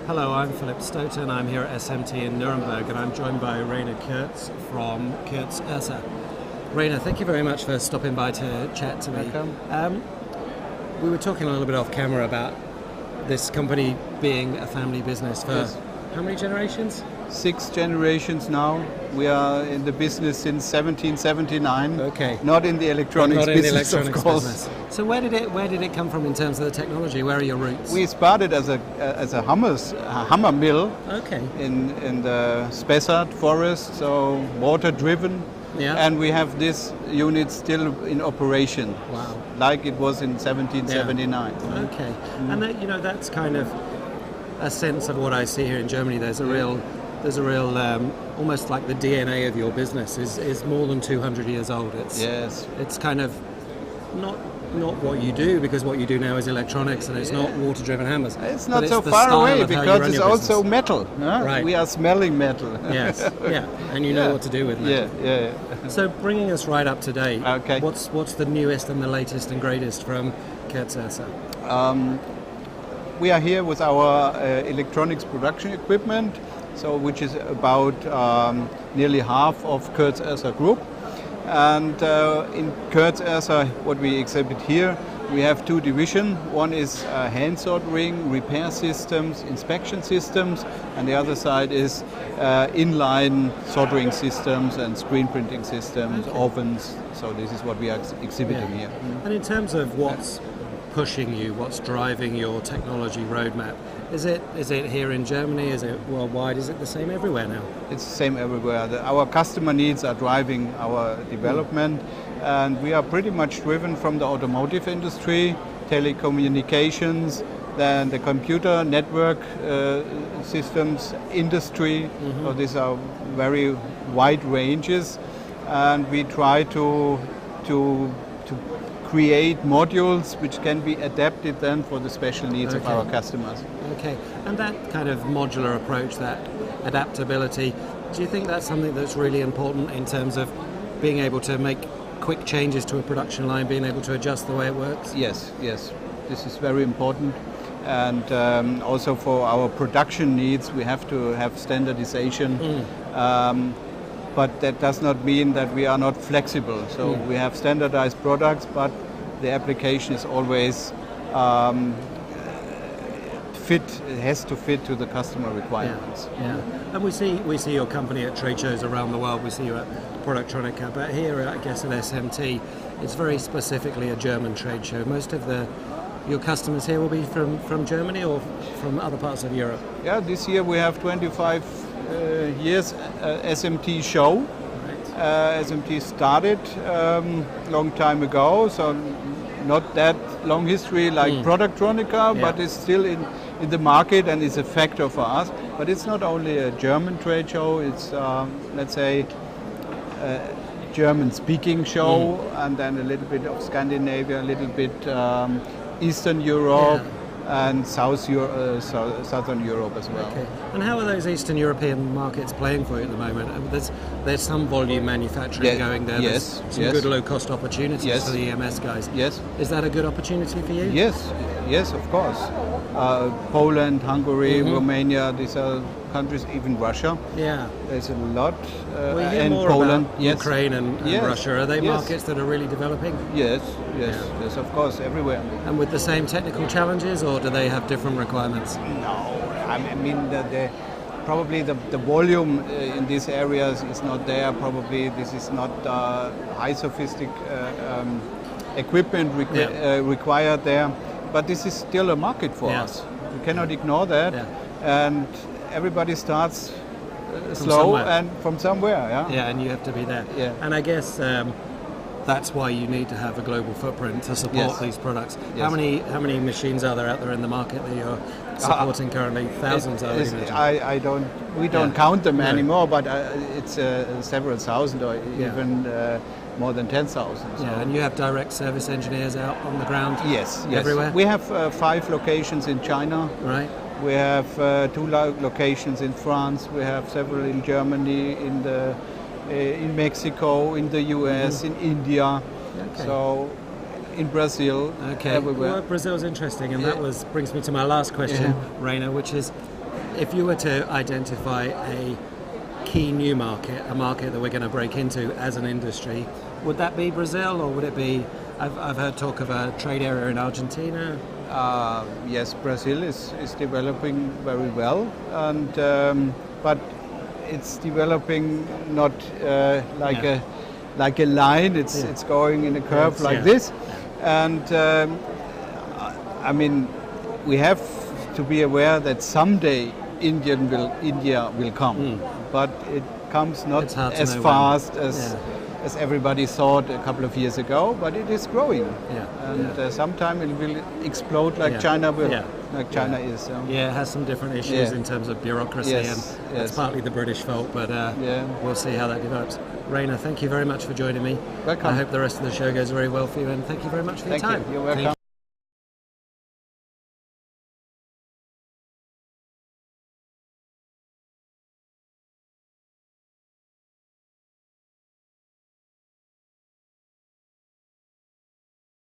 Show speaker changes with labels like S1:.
S1: Hello, I'm Philip Stoughton. I'm here at SMT in Nuremberg, and I'm joined by Rainer Kurtz from Kurtz Ersa. Rainer, thank you very much for stopping by to chat to me.
S2: Welcome.
S1: We were talking a little bit off camera about this company being a family business for how many generations?
S2: 6 generations now. We are in the business since 1779.
S1: Okay.
S2: Not in the electronics business, of course.
S1: Business. So where did it come from in terms of the technology? Where are your roots?
S2: We started as a hammer mill.
S1: Okay.
S2: In the Spessart forest, so water driven.
S1: Yeah.
S2: And we have this unit still in operation.
S1: Wow.
S2: Like it was in 1779.
S1: Yeah. Okay. And that's kind of a sense of what I see here in Germany. There's a real almost like the DNA of your business is more than 200 years old. It's kind of not what you do, because what you do now is electronics and it's not water-driven hammers.
S2: It's not so far away because it's also metal. Huh?
S1: Right.
S2: We are smelling metal.
S1: Yes, yeah, and you know what to do with metal.
S2: Yeah.
S1: So bringing us right up to date,
S2: okay.
S1: What's the newest and the latest and greatest from Kurtz Ersa?
S2: We are here with our electronics production equipment, which is about nearly half of Kurtz Ersa Group. And in Kurtz Ersa, what we exhibit here, we have 2 divisions. One is hand soldering, repair systems, inspection systems, and the other side is inline soldering systems and screen printing systems, ovens. So this is what we are exhibiting here.
S1: And in terms of what's pushing you, what's driving your technology roadmap? Is it here in Germany? Is it worldwide? Is it the same everywhere now?
S2: It's the same everywhere. Our customer needs are driving our development, and we are pretty much driven from the automotive industry, telecommunications, then the computer network systems industry. So these are very wide ranges, and we try to create modules which can be adapted then for the special needs of our customers.
S1: Okay, and that kind of modular approach, that adaptability, do you think that's something that's really important in terms of being able to make quick changes to a production line, being able to adjust the way it works?
S2: Yes, this is very important. And also for our production needs, we have to have standardization. But that does not mean that we are not flexible. So we have standardized products, but the application is always it has to fit to the customer requirements.
S1: Yeah. And we see your company at trade shows around the world. We see you at Productronica, but here, I guess at SMT, it's very specifically a German trade show. Most of your customers here will be from Germany or from other parts of Europe? Yeah,
S2: this year we have 25 years SMT show. Right. SMT started long time ago, so not that long history like Productronica, but it's still in the market and is a factor for us. But it's not only a German trade show, it's let's say a German-speaking show, and then a little bit of Scandinavia, a little bit Eastern Europe. And Southern Europe as well. Okay.
S1: And how are those Eastern European markets playing for you at the moment? There's some volume manufacturing going there.
S2: Yes.
S1: There's some good low-cost opportunities for the EMS guys.
S2: Yes.
S1: Is that a good opportunity for you?
S2: Yes, of course. Poland, Hungary, Romania, these are countries, even Russia.
S1: Yeah.
S2: There's a lot.
S1: And more
S2: Poland,
S1: about Ukraine and Russia. Are they markets that are really developing?
S2: Yes, of course, everywhere.
S1: And with the same technical challenges, or do they have different requirements?
S2: No, I mean probably the volume in these areas is not there. Probably this is not high sophisticated equipment required there. But this is still a market for us. We cannot ignore that. And everybody starts slow and from somewhere.
S1: Yeah, and you have to be there. Yeah. And I guess that's why you need to have a global footprint to support these products. Yes. How many machines are there out there in the market that you're supporting currently? Thousands, I imagine.
S2: We don't count them anymore, but it's several thousand or even more than 10,000. So.
S1: Yeah, and you have direct service engineers out on the ground?
S2: Yes.
S1: Everywhere?
S2: We have 5 locations in China.
S1: Right.
S2: We have 2 locations in France. We have several in Germany, in Mexico, in the US, in India. Okay. So in Brazil, everywhere.
S1: Well, Brazil's interesting, and that brings me to my last question, Rainer, which is, if you were to identify a key new market, a market that we're going to break into as an industry, would that be Brazil, or would it be? I've heard talk of a trade area in Argentina.
S2: Yes, Brazil is developing very well, and but it's developing not like a line. It's going in a curve like this, and I mean, we have to be aware that someday India will come, but it comes not as fast as everybody thought a couple of years ago, but it is growing, and sometime it will explode like China will, like China is.
S1: Yeah, it has some different issues in terms of bureaucracy, and it's partly the British fault, but we'll see how that develops. Rainer, thank you very much for joining me.
S2: Welcome.
S1: I hope the rest of the show goes very well for you, and thank you very much for your time.
S2: You're welcome.